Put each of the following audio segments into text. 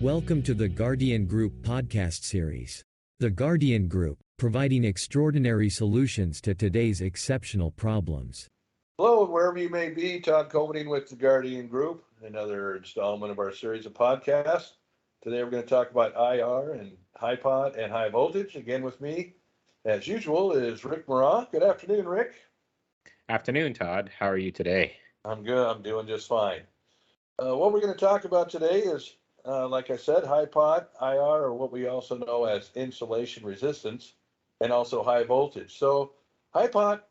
Welcome to the Gardien Group Podcast Series. The Gardien Group, providing extraordinary solutions to today's exceptional problems. Hello, wherever you may be, Todd Kolmodin with the Gardien Group, another installment of our series of podcasts. Today we're going to talk about IR and Hipot and high voltage. Again with me, as usual, is Rick Meraw. Good afternoon, Rick. Afternoon, Todd. How are you today? I'm good. I'm doing just fine. What we're going to talk about today is, like I said, Hipot, IR, or what we also know as insulation resistance, and also high voltage. So Hipot,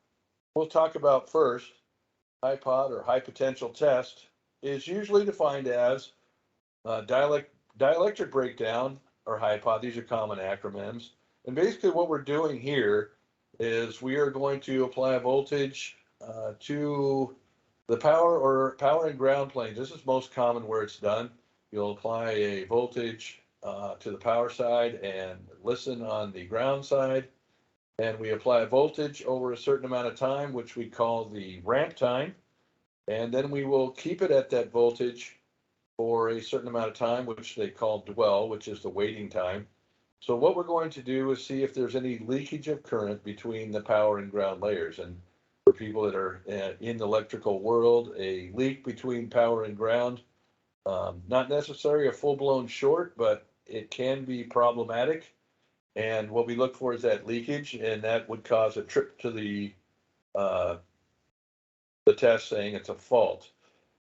we'll talk about first. Hipot, or high potential test, is usually defined as dielectric breakdown, or Hipot. These are common acronyms. And basically what we're doing here is we are going to apply a voltage to the power and ground planes. This is most common where it's done. You'll apply a voltage to the power side and listen on the ground side. And we apply a voltage over a certain amount of time, which we call the ramp time. And then we will keep it at that voltage for a certain amount of time, which they call dwell, which is the waiting time. So what we're going to do is see if there's any leakage of current between the power and ground layers. And for people that are in the electrical world, a leak between power and ground, not necessarily a full-blown short, but it can be problematic. And what we look for is that leakage, and that would cause a trip to the test saying it's a fault.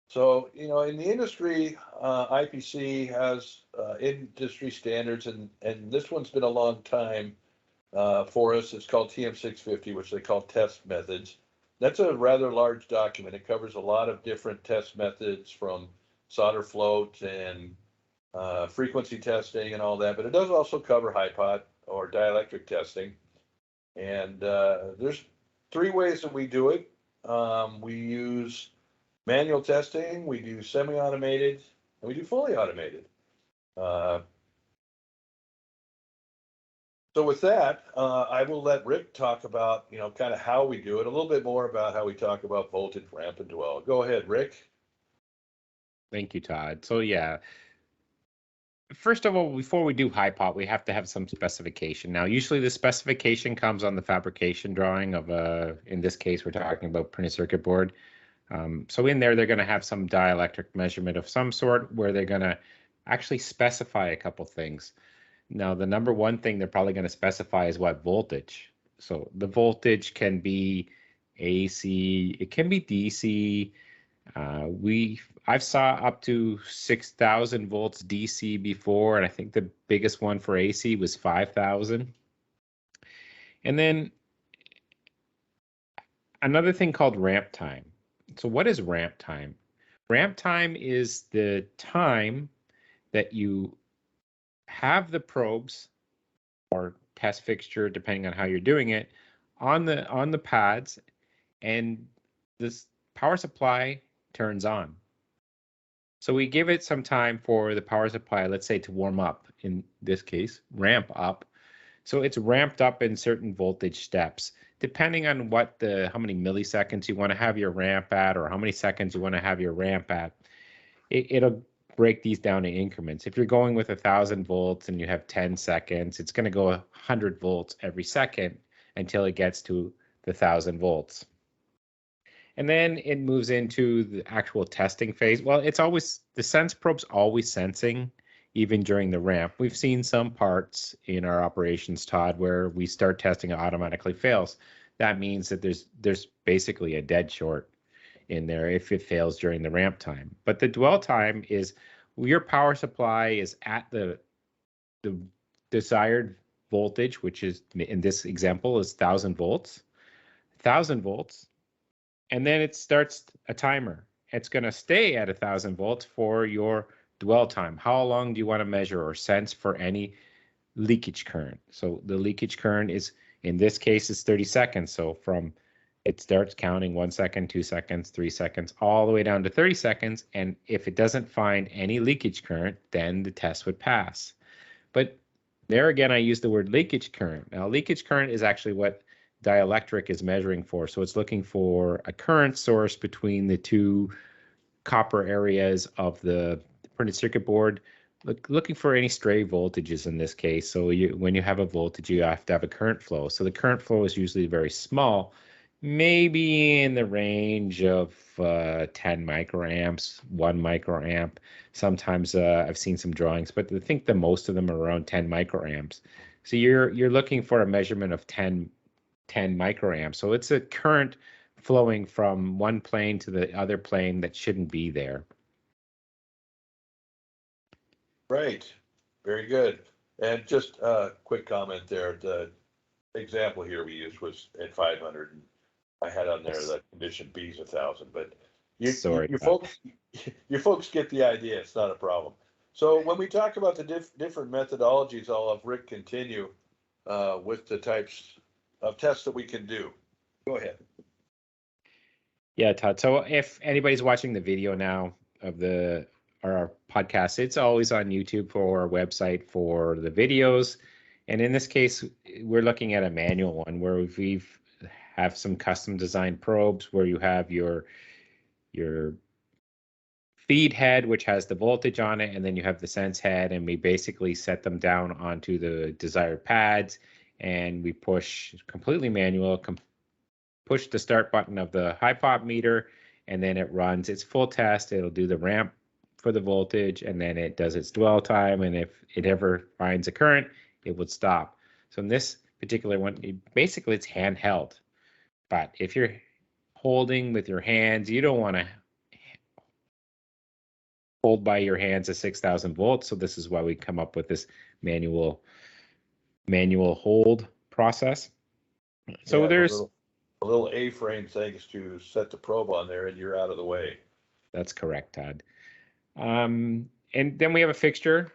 So, in the industry, IPC has industry standards, and this one's been a long time for us. It's called TM650, which they call test methods. That's a rather large document. It covers a lot of different test methods, from solder float and frequency testing and all that, but it does also cover Hipot, or dielectric testing. And there's three ways that we do it. We use manual testing, we do semi-automated, and we do fully automated. So with that, I will let Rick talk about, kind of how we do it, a little bit more about how we talk about voltage, ramp, and dwell. Go ahead, Rick. Thank you, Todd. So yeah, first of all, before we do Hipot, we have to have some specification. Now, usually the specification comes on the fabrication drawing of in this case, we're talking about printed circuit board. So in there, they're going to have some dielectric measurement of some sort where they're going to actually specify a couple things. Now, the number one thing they're probably going to specify is what voltage. So the voltage can be AC, it can be DC. I've saw up to 6,000 volts DC before, and I think the biggest one for AC was 5,000. And then another thing called ramp time. So what is ramp time? Ramp time is the time that you have the probes or test fixture, depending on how you're doing it, on the pads, and this power supply turns on. So we give it some time for the power supply, let's say, to warm up, in this case, ramp up. So it's ramped up in certain voltage steps, depending on how many milliseconds you want to have your ramp at, or how many seconds you want to have your ramp at. It'll break these down in increments. If you're going with 1,000 volts and you have 10 seconds, it's going to go 100 volts every second until it gets to the 1,000 volts. And then it moves into the actual testing phase. Well, the sense probe's always sensing, even during the ramp. We've seen some parts in our operations, Todd, where we start testing, it automatically fails. That means that there's basically a dead short in there if it fails during the ramp time. But the dwell time is your power supply is at the desired voltage, which is, in this example, is 1,000 volts. 1,000 volts. And then it starts a timer. It's going to stay at 1,000 volts for your dwell time. How long do you want to measure or sense for any leakage current? So the leakage current is, in this case, is 30 seconds. So it starts counting 1 second, 2 seconds, 3 seconds, all the way down to 30 seconds. And if it doesn't find any leakage current, then the test would pass. But there again, I use the word leakage current. Now, leakage current is actually what dielectric is measuring for. So it's looking for a current source between the two copper areas of the printed circuit board, looking for any stray voltages in this case. So when you have a voltage, you have to have a current flow. So the current flow is usually very small, maybe in the range of 10 microamps, 1 microamp. Sometimes I've seen some drawings, but I think the most of them are around 10 microamps. So you're looking for a measurement of 10 microamps. So it's a current flowing from one plane to the other plane that shouldn't be there. Right. Very good. And just a quick comment there. The example here we used was at 500. And I had on there the condition B is 1,000. But you folks get the idea. It's not a problem. So when we talk about the different methodologies, I'll have Rick continue with the types of tests that we can do. Go ahead. Yeah, Todd. So if anybody's watching the video now of our podcast, it's always on YouTube or our website for the videos. And in this case, we're looking at a manual one where we have some custom designed probes where you have your feed head, which has the voltage on it, and then you have the sense head, and we basically set them down onto the desired pads, and we push completely manual, push the start button of the Hipot meter, and then it runs its full test. It'll do the ramp for the voltage, and then it does its dwell time, and if it ever finds a current, it would stop. So in this particular one, basically it's handheld. But if you're holding with your hands, you don't want to hold by your hands a 6,000 volts. So this is why we come up with this manual hold process. So there's a little A-frame things to set the probe on there, and you're out of the way. That's correct, Todd. And then we have a fixture.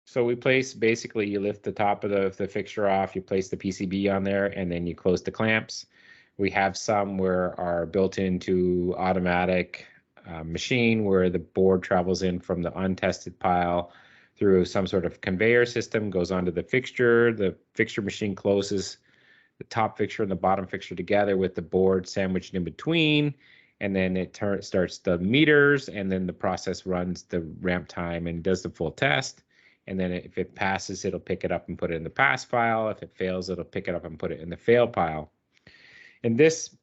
So we place, basically you lift the top of the fixture off, you place the PCB on there, and then you close the clamps. We have some where are built into automatic machine where the board travels in from the untested pile through some sort of conveyor system, goes onto the fixture machine closes the top fixture and the bottom fixture together with the board sandwiched in between, and then it starts the meters, and then the process runs the ramp time and does the full test. And then if it passes, it'll pick it up and put it in the pass file. If it fails, it'll pick it up and put it in the fail pile. In this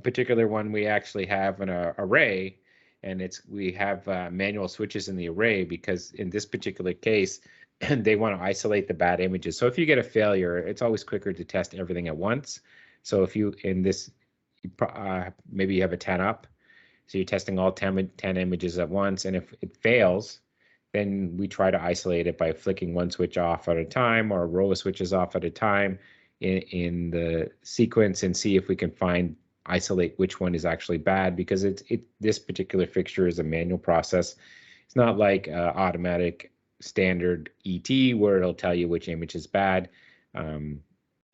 particular one, we actually have an array, and we have manual switches in the array because in this particular case, they want to isolate the bad images. So if you get a failure, it's always quicker to test everything at once. So if you, in this, maybe you have a 10 up, so you're testing all 10 images at once, and if it fails, then we try to isolate it by flicking one switch off at a time or a row of switches off at a time in the sequence and see if we can isolate which one is actually bad, because this particular fixture is a manual process. It's not like automatic standard ET where it'll tell you which image is bad. The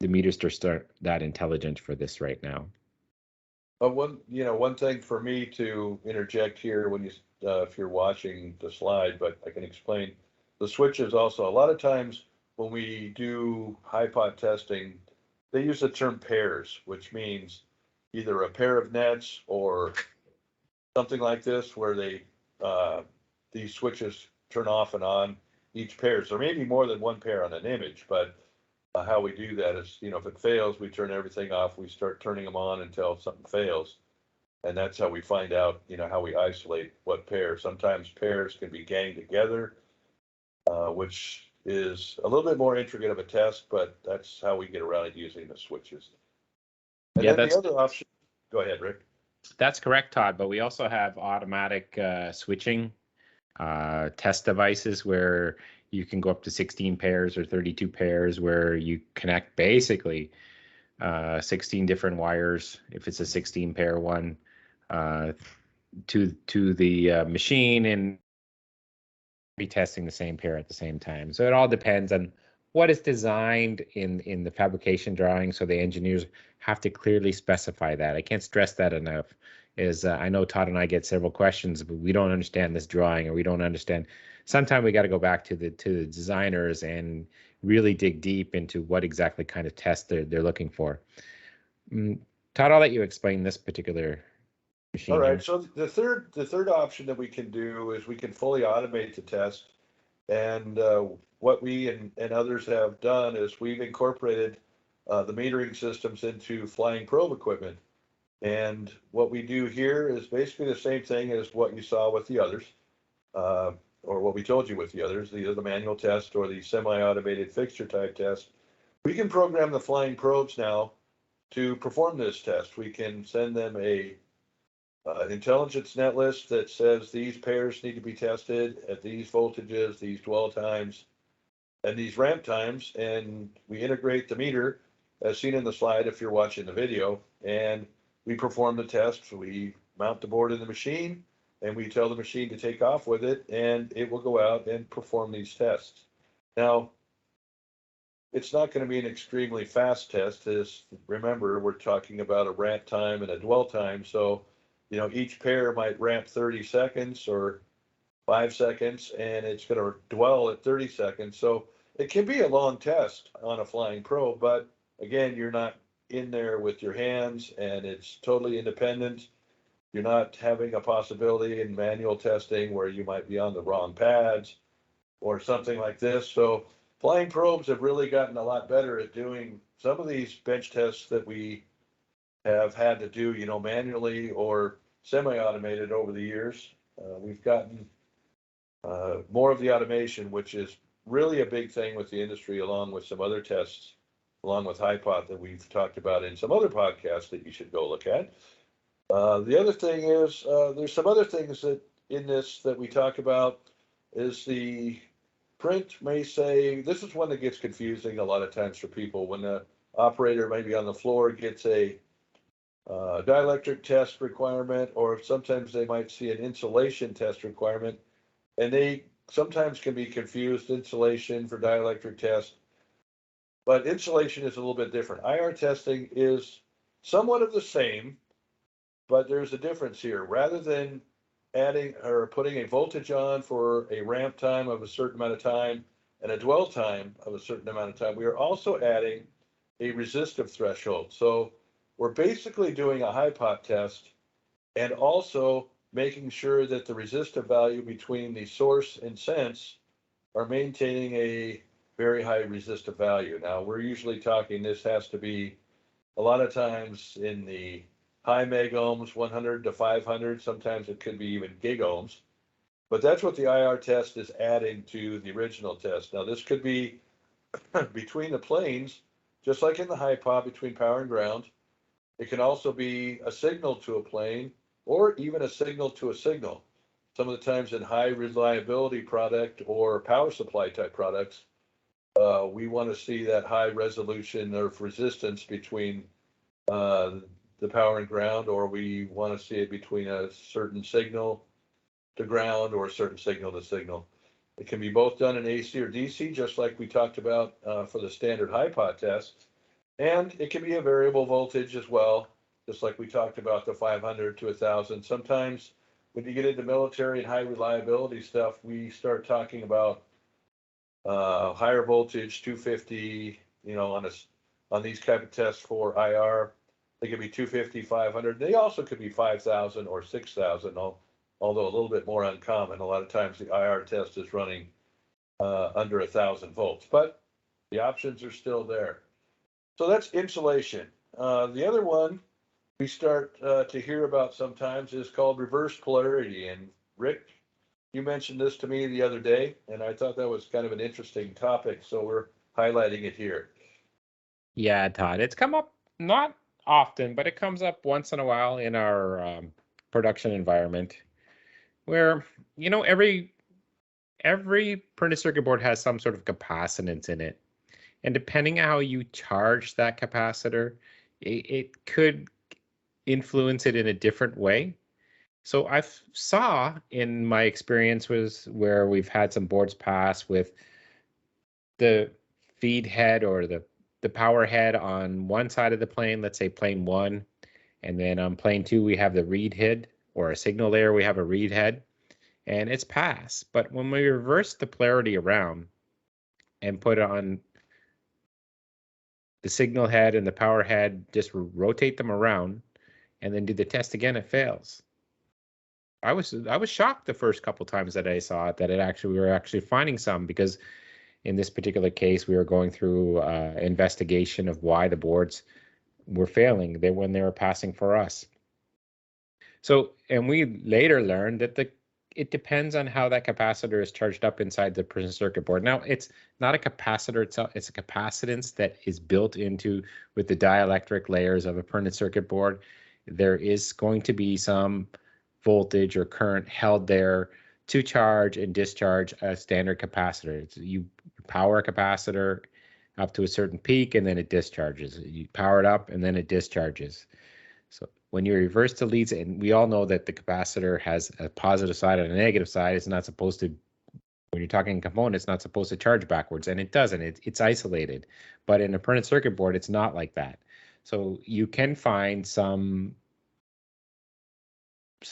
meters are that intelligent for this right now. One thing for me to interject here when you if you're watching the slide, but I can explain the switches also. A lot of times when we do Hipot testing, they use the term pairs, which means either a pair of nets or something like this, where these switches turn off and on each pair. So maybe more than one pair on an image, but how we do that is, if it fails, we turn everything off. We start turning them on until something fails. And that's how we find out, how we isolate what pair. Sometimes pairs can be ganged together, which is a little bit more intricate of a test, but that's how we get around it using the switches. And then the other option, go ahead, Rick. That's correct, Todd, but we also have automatic switching test devices where you can go up to 16 pairs or 32 pairs, where you connect basically 16 different wires, if it's a 16 pair one, to the machine, and be testing the same pair at the same time. So it all depends on what is designed in the fabrication drawing. So the engineers have to clearly specify that. I can't stress that enough. I know Todd and I get several questions, but we don't understand this drawing, or we don't understand. Sometimes we got to go back to the designers and really dig deep into what exactly kind of test they're looking for. Todd, I'll let you explain this particular machine All right. here. So the third option that we can do is we can fully automate the test. And what we and others have done is we've incorporated the metering systems into flying probe equipment. And what we do here is basically the same thing as what you saw with the others, uh, or what we told you with the others, either the manual test or the semi-automated fixture type test. We can program the flying probes now to perform this test. We can send them a intelligence net list that says these pairs need to be tested at these voltages, these dwell times, and these ramp times, and we integrate the meter as seen in the slide if you're watching the video, and we perform the test. We mount the board in the machine, and we tell the machine to take off with it, and it will go out and perform these tests. Now, it's not going to be an extremely fast test. As remember, we're talking about a ramp time and a dwell time, so each pair might ramp 30 seconds or 5 seconds, and it's going to dwell at 30 seconds. So it can be a long test on a flying probe, but again, you're not in there with your hands, and it's totally independent. You're not having a possibility in manual testing where you might be on the wrong pads or something like this. So flying probes have really gotten a lot better at doing some of these bench tests that we have had to do, manually or semi-automated over the years. We've gotten more of the automation, which is really a big thing with the industry, along with some other tests, along with Hipot that we've talked about in some other podcasts that you should go look at. The other thing is there's some other things that in this that we talk about is the print may say, this is one that gets confusing a lot of times for people when the operator maybe on the floor gets a dielectric test requirement, or sometimes they might see an insulation test requirement, and they sometimes can be confused, insulation for dielectric test. But insulation is a little bit different. IR testing is somewhat of the same, but there's a difference here. Rather than adding or putting a voltage on for a ramp time of a certain amount of time and a dwell time of a certain amount of time, we are also adding a resistive threshold. So we're basically doing a Hipot test and also making sure that the resistive value between the source and sense are maintaining a very high resistive value. Now, we're usually talking this has to be a lot of times in the high megohms, 100 to 500. Sometimes it could be even gigohms. But that's what the IR test is adding to the original test. Now, this could be between the planes, just like in the Hipot between power and ground. It can also be a signal to a plane or even a signal to a signal. Some of the times in high reliability product or power supply type products, we want to see that high resolution of resistance between the power and ground, or we want to see it between a certain signal to ground or a certain signal to signal. It can be both done in AC or DC, just like we talked about for the standard Hipot test. And it can be a variable voltage as well, just like we talked about the 500 to 1,000. Sometimes when you get into military and high reliability stuff, we start talking about higher voltage, 250, on these type of tests for IR. They could be 250, 500. They also could be 5,000 or 6,000, although a little bit more uncommon. A lot of times the IR test is running under 1,000 volts, but the options are still there. So that's insulation. The other one we start to hear about sometimes is called reverse polarity. And Rick, you mentioned this to me the other day, and I thought that was kind of an interesting topic, so we're highlighting it here. Yeah, Todd, it's come up not often, but it comes up once in a while in our production environment where, every printed circuit board has some sort of capacitance in it. And depending on how you charge that capacitor, it could influence it in a different way. So I saw in my experience was where we've had some boards pass with the feed head or the power head on one side of the plane, let's say plane 1, and then on plane 2 we have the read head, or a signal layer we have a read head, and it's pass. But when we reverse the polarity around and put it on the signal head and the power head, just rotate them around and then do the test again, it fails. I was shocked the first couple times that I saw it, that we were actually finding some, because in this particular case, we were going through investigation of why the boards were failing when they were passing for us. So, and we later learned that it depends on how that capacitor is charged up inside the printed circuit board. Now, it's not a capacitor itself, it's a capacitance that is built into with the dielectric layers of a printed circuit board. There is going to be some voltage or current held there to charge and discharge a standard capacitor. You power a capacitor up to a certain peak and then it discharges. You power it up and then it discharges. So when you reverse the leads, and we all know that the capacitor has a positive side and a negative side, it's not supposed to, when you're talking component, it's not supposed to charge backwards, and it doesn't. It's isolated. But in a printed circuit board, it's not like that. So you can find some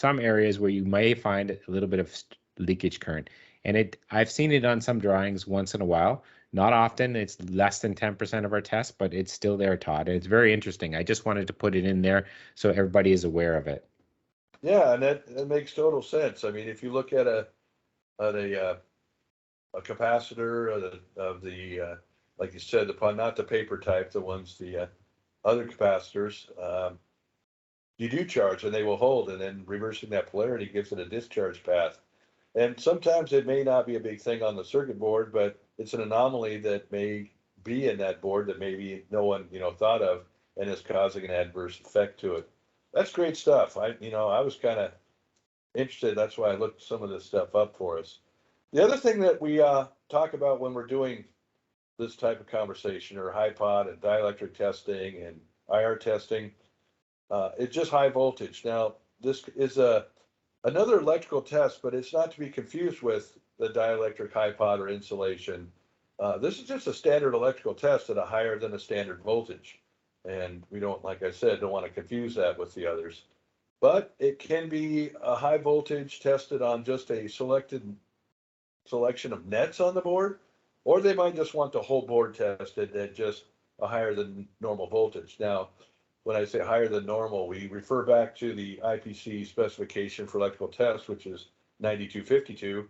areas where you may find a little bit of leakage current. And I've seen it on some drawings once in a while. Not often. It's less than 10% of our tests, but it's still there, Todd. And it's very interesting. I just wanted to put it in there so everybody is aware of it. Yeah, and that makes total sense. I mean, if you look at a capacitor of the like you said, not the paper type, the ones the other capacitors, you do charge and they will hold, and then reversing that polarity gives it a discharge path. And sometimes it may not be a big thing on the circuit board, but it's an anomaly that may be in that board that maybe no one, thought of, and is causing an adverse effect to it. That's great stuff. I was kind of interested. That's why I looked some of this stuff up for us. The other thing that we talk about when we're doing this type of conversation, or Hipot and dielectric testing and IR testing, it's just high voltage. Now, this is another electrical test, but it's not to be confused with the dielectric Hipot or insulation. This is just a standard electrical test at a higher than a standard voltage. And we don't, like I said, don't want to confuse that with the others. But it can be a high voltage tested on just a selected selection of nets on the board, or they might just want the whole board tested at just a higher than normal voltage. Now, when I say higher than normal, we refer back to the IPC specification for electrical tests, which is 9252,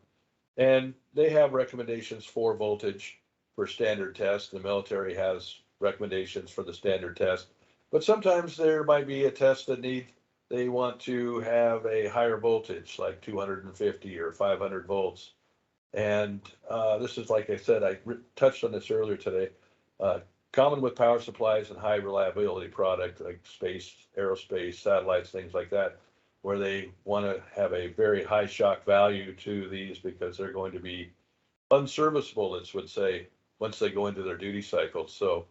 and they have recommendations for voltage for standard tests. The military has recommendations for the standard test, but sometimes there might be a test that they want to have a higher voltage, like 250 or 500 volts. And this is, like I said, I touched on this earlier today, common with power supplies and high reliability product like space, aerospace, satellites, things like that, where they want to have a very high shock value to these because they're going to be unserviceable, as would say, once they go into their duty cycle. So,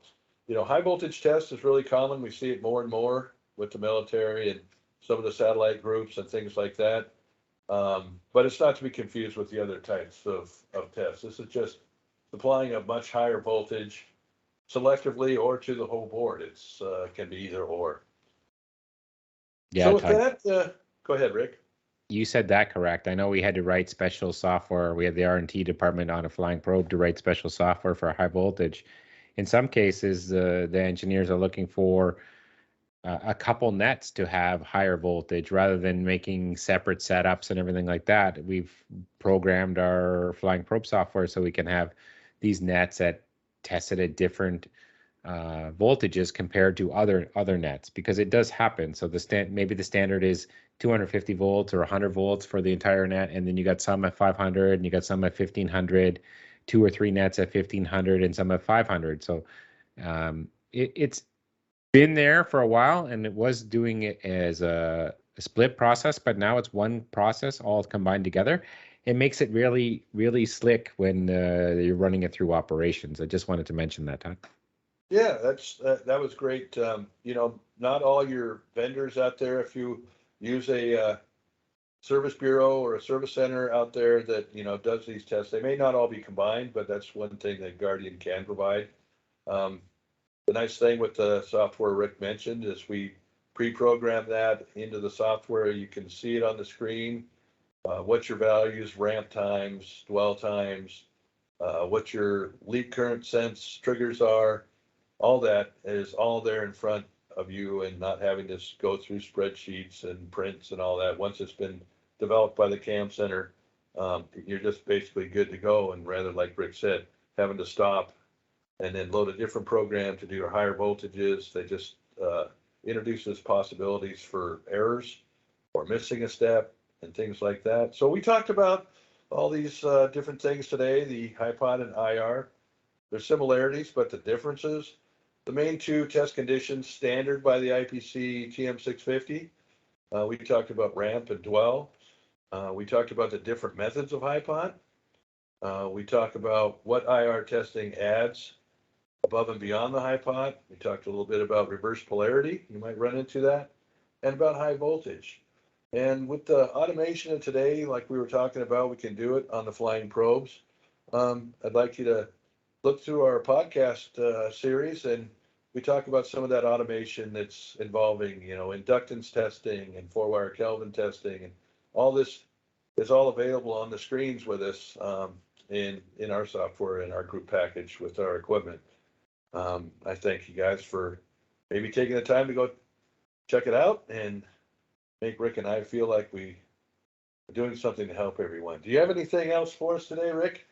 high voltage test is really common. We see it more and more with the military and some of the satellite groups and things like that. But it's not to be confused with the other types of tests. This is just supplying a much higher voltage selectively or to the whole board. It's can be either or. Yeah, so with Todd, that, go ahead, Rick. you said that correct. I know we had to write special software. We had the R&T department on a flying probe to write special software for high voltage. In some cases, the engineers are looking for a couple nets to have higher voltage rather than making separate setups and everything like that. We've programmed our flying probe software so we can have these nets tested at different voltages compared to other nets, because it does happen. So maybe the standard is 250 volts or 100 volts for the entire net, and then you got some at 500 and you got some at 1500, 2 or 3 nets at 1500 and some at 500. So it's been there for a while, and it was doing it as a split process, but now it's one process all combined together. It makes it really, really slick when you're running it through operations. I just wanted to mention that, Todd. Yeah, that was great. Not all your vendors out there, if you use a service bureau or a service center out there that, does these tests, they may not all be combined, but that's one thing that Gardien can provide. The nice thing with the software Rick mentioned is we pre-program that into the software. You can see it on the screen, what your values, ramp times, dwell times, what your lead current sense triggers are. all that is all there in front of you and not having to go through spreadsheets and prints and all that. Once it's been developed by the CAM Center, you're just basically good to go. And rather, like Rick said, having to stop and then load a different program to do higher voltages, they just introduces possibilities for errors or missing a step and things like that. So we talked about all these different things today, the Hipot and IR, their similarities, but the differences. The main two test conditions standard by the IPC TM650. We talked about ramp and dwell. We talked about the different methods of Hipot. We talked about what IR testing adds above and beyond the Hipot. We talked a little bit about reverse polarity. You might run into that, and about high voltage. And with the automation of today, like we were talking about, we can do it on the flying probes. I'd like you to look through our podcast series, and we talk about some of that automation that's involving, inductance testing and 4-wire Kelvin testing, and all this is all available on the screens with us in our software, in our group package with our equipment. I thank you guys for maybe taking the time to go check it out and make Rick and I feel like we are doing something to help everyone. Do you have anything else for us today, Rick?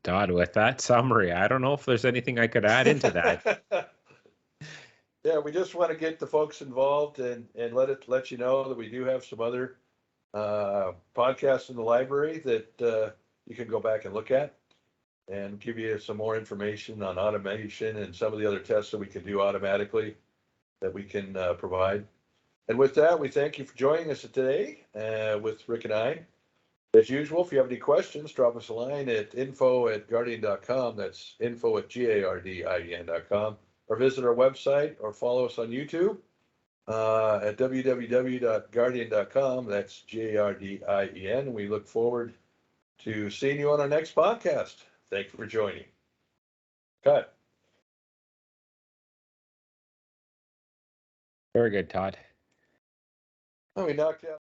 Todd, with that summary, I don't know if there's anything I could add into that. Yeah, we just want to get the folks involved and let you know that we do have some other podcasts in the library that you can go back and look at and give you some more information on automation and some of the other tests that we can do automatically that we can provide. And with that, we thank you for joining us today with Rick and I. As usual, if you have any questions, drop us a line at info@gardien.com. That's info@gardien.com. Or visit our website or follow us on YouTube at www.gardien.com. That's GARDIEN. We look forward to seeing you on our next podcast. Thank you for joining. Cut. Very good, Todd. Oh, we knocked out.